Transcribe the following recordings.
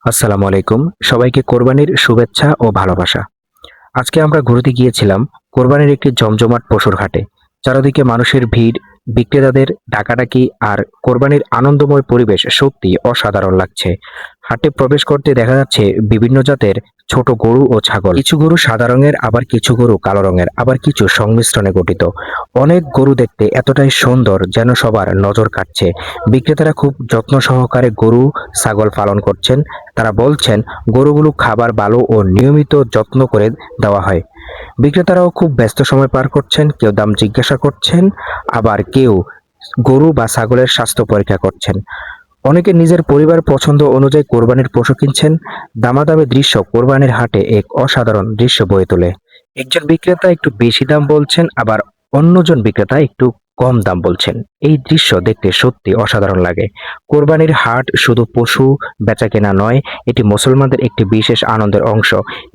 আসসালামু আলাইকুম। সবাইকে কোরবানির শুভেচ্ছা ও ভালোবাসা। আজকে আমরা ঘুরতে গিয়েছিলাম কোরবানির একটি জমজমাট পশুর হাটে। চারদিকে মানুষের ভিড়, বিক্রেতাদের ডাকাডাকি আর কোরবানির আনন্দময় পরিবেশ সত্যি অসাধারণ লাগছে। হাটে প্রবেশ করতে দেখা যাচ্ছে বিভিন্ন জাতের ছোট গরু ও ছাগল। কিছু গরু সাদা রঙের, আবার কিছু গরু কালো রঙের, আবার কিছু সংমিশ্রণে গঠিত। অনেক গরু দেখতে এতটাই সুন্দর যেন সবার নজর কাটছে। বিক্রেতারা খুব যত্ন সহকারে গরু, ছাগল পালন করছেন। তারা বলছেন গরুগুলো খাবার ভালো ও নিয়মিত যত্ন করে দেওয়া হয়। বিক্রেতারাও খুব ব্যস্ত সময় পার করছেন, কেউ দাম জিজ্ঞাসা করছেন, আবার কেউ গরু বা ছাগলের স্বাস্থ্য পরীক্ষা করছেন। অনেকে নিজের পরিবার পছন্দ অনুযায়ী কোরবানির পশু কিনছেন। দামাদামি দৃশ্য কোরবানির হাটে এক অসাধারণ দৃশ্য বয়ে তোলে। একজন বিক্রেতা একটু বেশি দাম বলছেন, আবার অন্যজন বিক্রেতা একটু কম দাম বলছেন। এই দৃশ্য দেখতে সত্যি অসাধারণ লাগে। কোরবানির হাট শুধু পশু বেচাকেনা নয়, এটি মুসলমানদের একটি বিশেষ আনন্দের অংশ।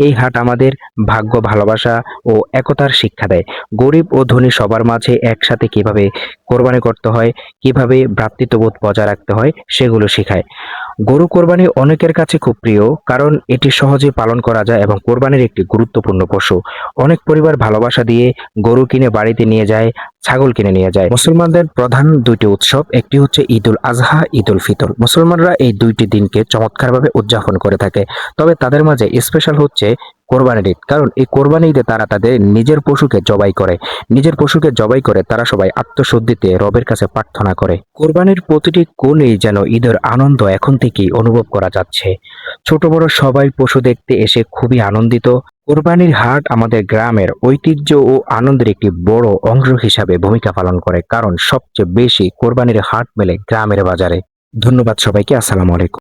এই হাট আমাদের ভাগ্য, ভালোবাসা ও একতার শিক্ষা দেয়। গরিব ও ধনী সবার মাঝে একসাথে কিভাবে কোরবানি করতে হয়, কিভাবে ভ্রাতৃত্ববোধ বজায় রাখতে হয় সেগুলো শেখায়। গরু কোরবানি অনেকের কাছে খুব প্রিয়, কারণ এটি সহজে পালন করা যায় এবং কোরবানির একটি গুরুত্বপূর্ণ পশু। অনেক পরিবার ভালোবাসা দিয়ে গরু কিনে বাড়িতে নিয়ে যায়, ছাগল কিনে নিয়ে যায়। মুসলমানদের প্রধান দুইটি উৎসব, একটি হচ্ছে ঈদুল আজহা, ঈদুল ফিতর। মুসলমানরা এই দুইটি দিনকে চমৎকারভাবে উদযাপন করে থাকে। তবে তাদের মাঝে স্পেশাল হচ্ছে কোরবানির ঈদ, কারণ এই কোরবানি ঈদে তারা তাদের নিজের পশুকে জবাই করে। নিজের পশুকে জবাই করে তারা সবাই আত্মশুদ্ধিতে রবের কাছে প্রার্থনা করে। কোরবানির প্রতিটি কোণেই যেন ঈদের আনন্দ এখন থেকেই অনুভব করা যাচ্ছে। ছোট বড় সবাই পশু দেখতে এসে খুবই আনন্দিত। কোরবানির হাট আমাদের গ্রামের ঐতিহ্য ও আনন্দের একটি বড় অংশ হিসাবে ভূমিকা পালন করে, কারণ সবচেয়ে বেশি কোরবানির হাট মেলে গ্রামের বাজারে। ধন্যবাদ সবাইকে। আসসালামু আলাইকুম।